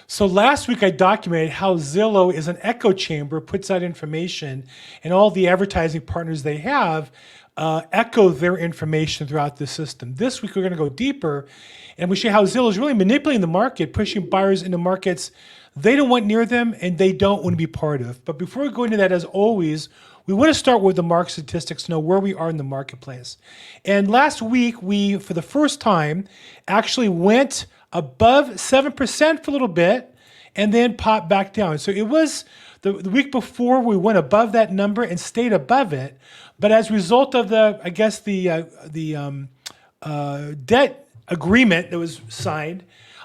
So last week I documented how Zillow is an echo chamber, puts out information, and all the advertising partners they have echo their information throughout the system. This week we're going to go deeper, and we show how Zillow is really manipulating the market, pushing buyers into markets they don't want near them and they don't want to be part of. But before we go into that, as always, we want to start with the market statistics to know where we are in the marketplace. And last week, we, for the first time, actually went above 7% for a little bit and then popped back down. So it was the week before we went above that number and stayed above it. But as a result of the debt agreement that was signed,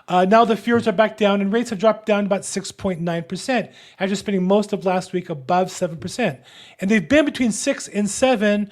now the fears are back down and rates have dropped down about 6.9% after spending most of last week above 7%. And they've been between 6 and 7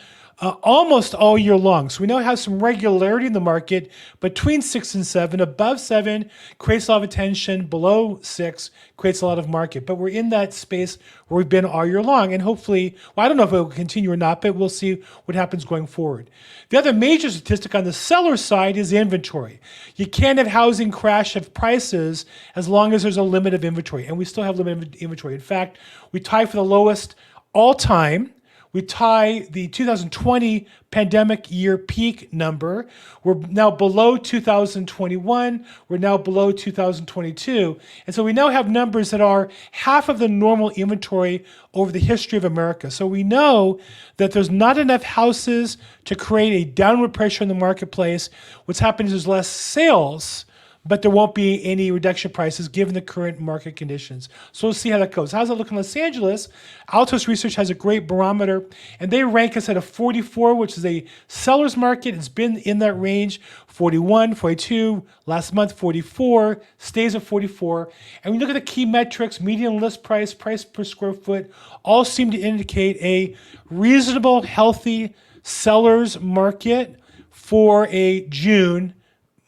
almost all year long. So we now have some regularity in the market between 6 and 7. Above 7 creates a lot of attention. Below 6 creates a lot of market. But we're in that space where we've been all year long. And hopefully, well, I don't know if it will continue or not, but we'll see what happens going forward. The other major statistic on the seller side is inventory. You can't have housing crash of prices as long as there's a limit of inventory. And we still have limited inventory. In fact, we tie for the lowest all time. We tie the 2020 pandemic year peak number. We're now below 2021. We're now below 2022. And so we now have numbers that are half of the normal inventory over the history of America. So we know that there's not enough houses to create a downward pressure in the marketplace. What's happening is there's less sales, but there won't be any reduction in prices given the current market conditions. So we'll see how that goes. How's it look in Los Angeles? Altos Research has a great barometer, and they rank us at a 44, which is a seller's market. It's been in that range, 41, 42, last month 44, stays at 44. And we look at the key metrics, median list price, price per square foot, all seem to indicate a reasonable, healthy seller's market for a June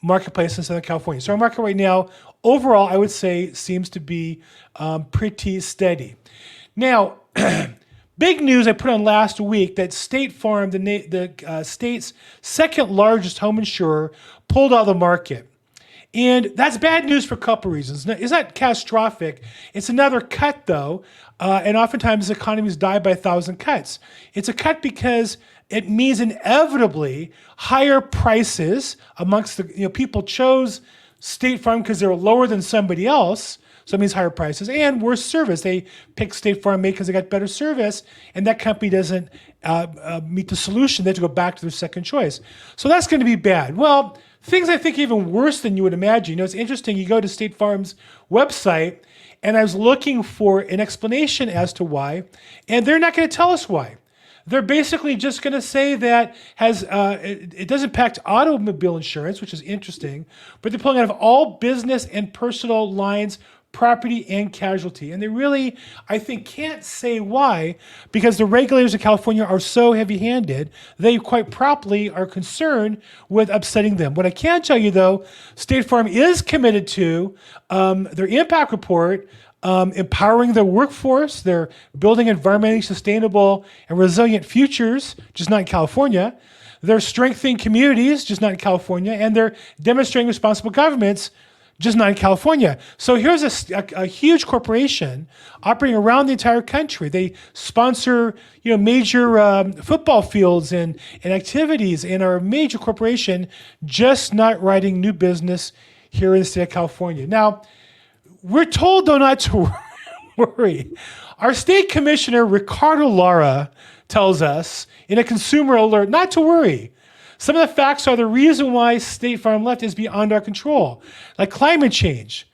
marketplace in Southern California. So our market right now, overall, I would say seems to be pretty steady. Now, big news I put on last week that State Farm, the state's second largest home insurer, pulled out of the market. And that's bad news for a couple reasons. It's not catastrophic. It's another cut, though. And oftentimes economies die by 1,000 cuts. It's a cut because it means inevitably higher prices amongst the people chose State Farm because they were lower than somebody else. So it means higher prices and worse service. They pick State Farm because they got better service, and that company doesn't meet the solution. They have to go back to their second choice. So that's going to be bad. Well, things I think even worse than you would imagine. It's interesting. You go to State Farm's website, and I was looking for an explanation as to why, and they're not going to tell us why. They're basically just going to say that it does impact automobile insurance, which is interesting, but they're pulling out of all business and personal lines, property and casualty. And they really, I think, can't say why, because the regulators of California are so heavy-handed, they quite properly are concerned with upsetting them. What I can tell you, though, State Farm is committed to their impact report, empowering their workforce. They're building environmentally sustainable and resilient futures, just not in California. They're strengthening communities, just not in California. And they're demonstrating responsible governments, just not in California. So here's a huge corporation operating around the entire country. They sponsor major football fields and activities, and are a major corporation, just not writing new business here in the state of California. Now, we're told, though, not to worry. Our state commissioner, Ricardo Lara, tells us in a consumer alert not to worry. Some of the facts are the reason why State Farm left is beyond our control, like climate change.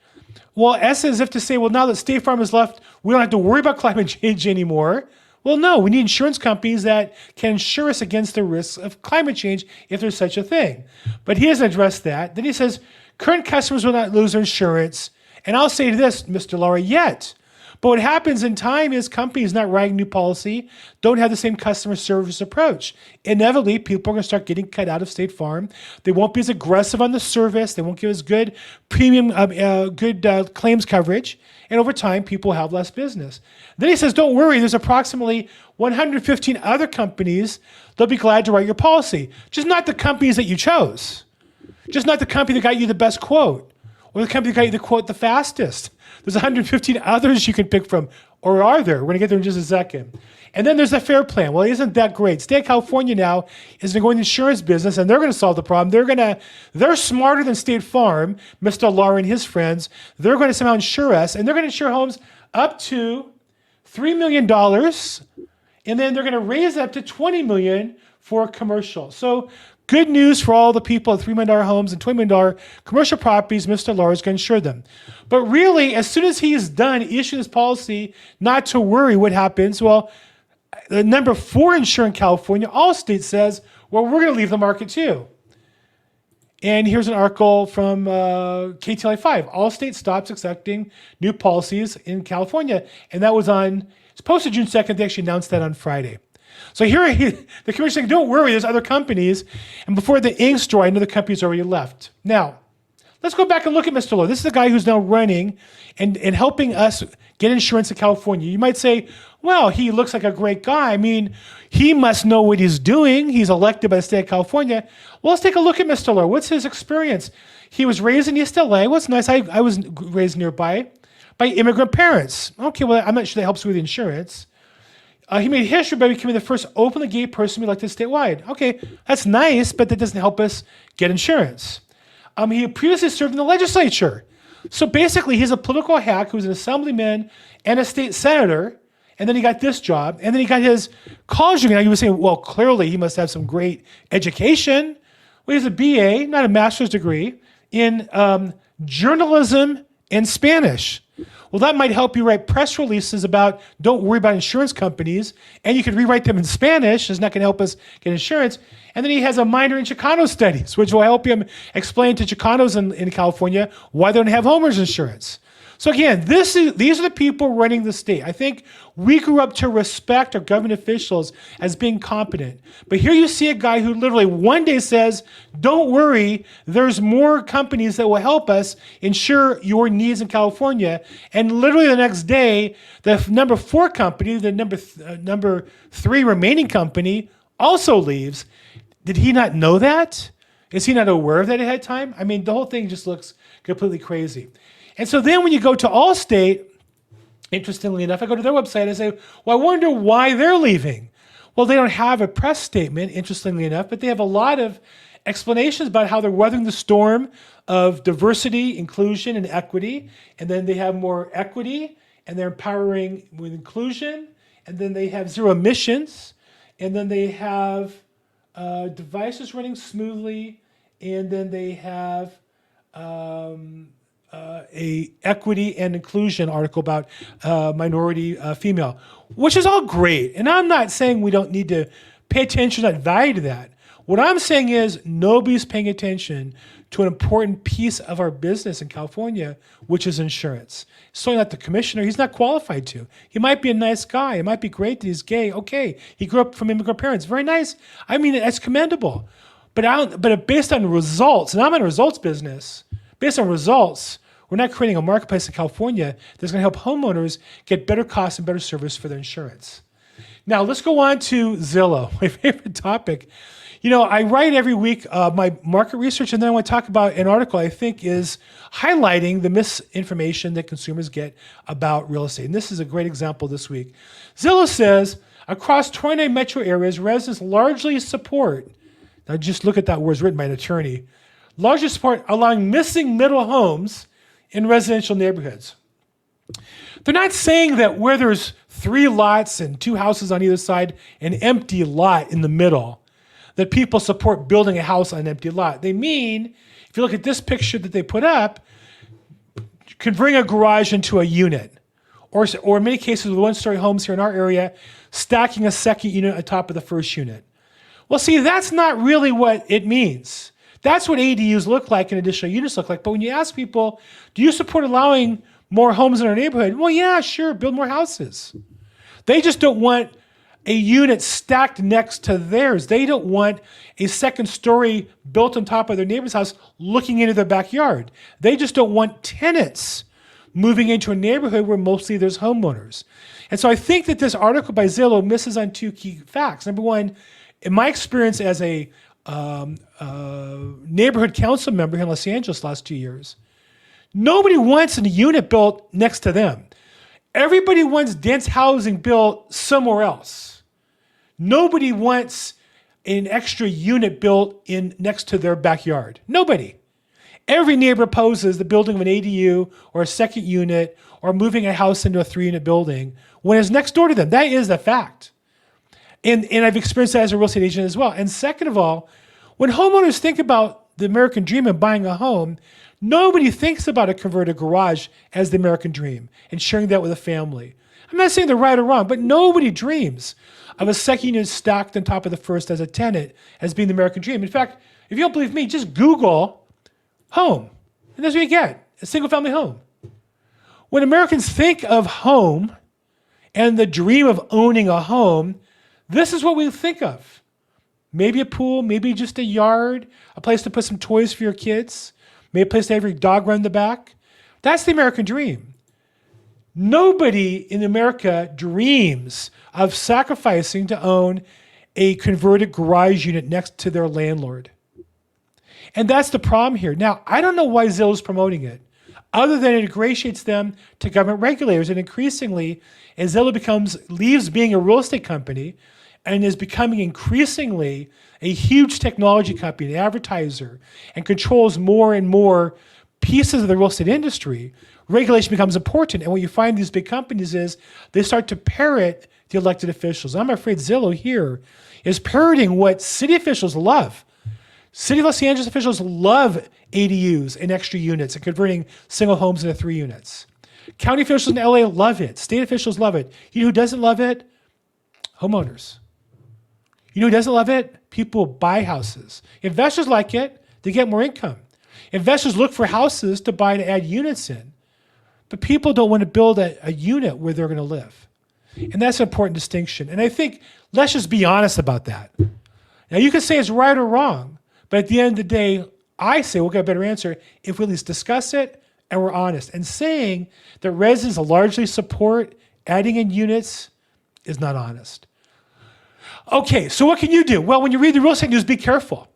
Well, as if to say, well, now that State Farm is left, we don't have to worry about climate change anymore. Well, no, we need insurance companies that can insure us against the risks of climate change if there's such a thing. But he doesn't address that. Then he says, current customers will not lose their insurance. And I'll say this, Mr. Lara, yet. But what happens in time is companies not writing new policy don't have the same customer service approach. Inevitably, people are going to start getting cut out of State Farm. They won't be as aggressive on the service. They won't give as good premium, claims coverage. And over time, people have less business. Then he says, don't worry, there's approximately 115 other companies that'll be glad to write your policy. Just not the companies that you chose. Just not the company that got you the best quote, Well, the company got you the quote the fastest. There's 115 others you can pick from, or are there? We're going to get there in just a second. And then there's the FAIR plan. Well, isn't that great? State of California now is going to go in the insurance business, and they're going to solve the problem. They're smarter than State Farm, Mr. Lauer and his friends. They're going to somehow insure us, and they're going to insure homes up to $3 million, and then they're going to raise it up to $20 million for commercial. So good news for all the people at $3 million homes and $20 million commercial properties. Mr. Lauer is going to insure them. But really, as soon as he's done issuing this policy, not to worry, what happens? Well, the number 4 insurer in California, Allstate, says, well, we're going to leave the market too. And here's an article from KTLA 5. Allstate stops accepting new policies in California. And that was it's posted June 2nd. They actually announced that on Friday. So here, the commissioner saying, don't worry, there's other companies. And before the ink's dry, another company's already left. Now, let's go back and look at Mr. Lowe. This is the guy who's now running and helping us get insurance in California. You might say, well, he looks like a great guy. I mean, he must know what he's doing. He's elected by the state of California. Well, let's take a look at Mr. Lowe. What's his experience? He was raised in East LA. What's nice, I was raised nearby by immigrant parents. Okay, well, I'm not sure that helps with insurance. He made history by becoming the first openly gay person elected statewide. Okay, that's nice, but that doesn't help us get insurance. He previously served in the legislature. So basically, he's a political hack who's an assemblyman and a state senator, and then he got this job, and then he got his college degree. Now you would say, well, clearly he must have some great education. Well, he has a BA, not a master's degree, in journalism and Spanish. Well, that might help you write press releases about don't worry about insurance companies, and you can rewrite them in Spanish. It's not going to help us get insurance. And then he has a minor in Chicano studies, which will help him explain to Chicanos in California why they don't have homeowners insurance. So again, these are the people running the state. I think we grew up to respect our government officials as being competent. But here you see a guy who literally one day says, don't worry, there's more companies that will help us insure your needs in California. And literally the next day, the number 4 company, the number 3 remaining company also leaves. Did he not know that? Is he not aware of that ahead of time? I mean, the whole thing just looks completely crazy. And so then when you go to Allstate, interestingly enough, I go to their website and say, well, I wonder why they're leaving. Well, they don't have a press statement, interestingly enough, but they have a lot of explanations about how they're weathering the storm of diversity, inclusion, and equity. And then they have more equity, and they're empowering with inclusion. And then they have zero emissions. And then they have devices running smoothly. And then they have a equity and inclusion article about minority female, which is all great. And I'm not saying we don't need to pay attention, not value to that. What I'm saying is nobody's paying attention to an important piece of our business in California, which is insurance. So not the commissioner, he's not qualified to. He might be a nice guy. It might be great that he's gay. Okay, he grew up from immigrant parents. Very nice. I mean, that's commendable. But based on results, and I'm in a results business, based on results, we're not creating a marketplace in California that's going to help homeowners get better costs and better service for their insurance. Now, let's go on to Zillow, my favorite topic. You know, I write every week my market research, and then I want to talk about an article I think is highlighting the misinformation that consumers get about real estate. And this is a great example this week. Zillow says, across 29 metro areas, residents largely support, now just look at that word, it's written by an attorney, largely support allowing missing middle homes in residential neighborhoods. They're not saying that where there's 3 lots and 2 houses on either side, an empty lot in the middle, that people support building a house on an empty lot. They mean, if you look at this picture that they put up, converting a garage into a unit. Or in many cases, with 1-story homes here in our area, stacking a second unit on top of the first unit. Well, see, that's not really what it means. That's what ADUs look like and additional units look like. But when you ask people, do you support allowing more homes in our neighborhood? Well, yeah, sure, build more houses. They just don't want a unit stacked next to theirs. They don't want a second story built on top of their neighbor's house looking into their backyard. They just don't want tenants moving into a neighborhood where mostly there's homeowners. And so I think that this article by Zillow misses on 2 key facts. Number one, in my experience as a neighborhood council member here in Los Angeles the last 2 years, Nobody wants a unit built next to them. Everybody wants dense housing built somewhere else. Nobody wants an extra unit built in next to their backyard. Nobody. Every neighbor opposes the building of an ADU or a second unit or moving a house into a 3-unit building when it's next door to them. That is a fact. And I've experienced that as a real estate agent as well. And second of all, when homeowners think about the American dream and buying a home, nobody thinks about a converted garage as the American dream and sharing that with a family. I'm not saying they're right or wrong, but nobody dreams of a second unit stacked on top of the first as a tenant as being the American dream. In fact, if you don't believe me, just Google home. And that's what you get, a single family home. When Americans think of home and the dream of owning a home, this is what we think of. Maybe a pool, maybe just a yard, a place to put some toys for your kids, maybe a place to have your dog run in the back. That's the American dream. Nobody in America dreams of sacrificing to own a converted garage unit next to their landlord. And that's the problem here. Now, I don't know why Zillow is promoting it, other than it ingratiates them to government regulators. And increasingly, as Zillow leaves being a real estate company and is becoming increasingly a huge technology company, an advertiser, and controls more and more pieces of the real estate industry, regulation becomes important. And what you find in these big companies is they start to parrot the elected officials. I'm afraid Zillow here is parroting what city officials love. City of Los Angeles officials love ADUs and extra units and converting single homes into 3 units. County officials in LA love it. State officials love it. You know who doesn't love it? Homeowners. You know who doesn't love it? People buy houses. Investors like it. They get more income. Investors look for houses to buy to add units in. But people don't want to build a unit where they're going to live. And that's an important distinction. And I think let's just be honest about that. Now, you can say it's right or wrong, but at the end of the day, I say we'll get a better answer if we at least discuss it and we're honest. And saying that residents largely support adding in units is not honest. Okay, so what can you do? Well, when you read the real estate news, be careful.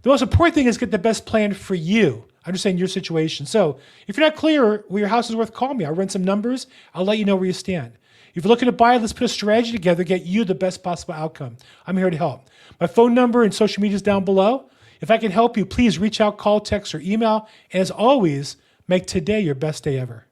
The most important thing is get the best plan for you. Understand your situation. So if you're not clear where your house is worth, call me. I'll run some numbers. I'll let you know where you stand. If you're looking to buy, let's put a strategy together, get you the best possible outcome. I'm here to help. My phone number and social media is down below. If I can help you, please reach out, call, text, or email. And as always, make today your best day ever.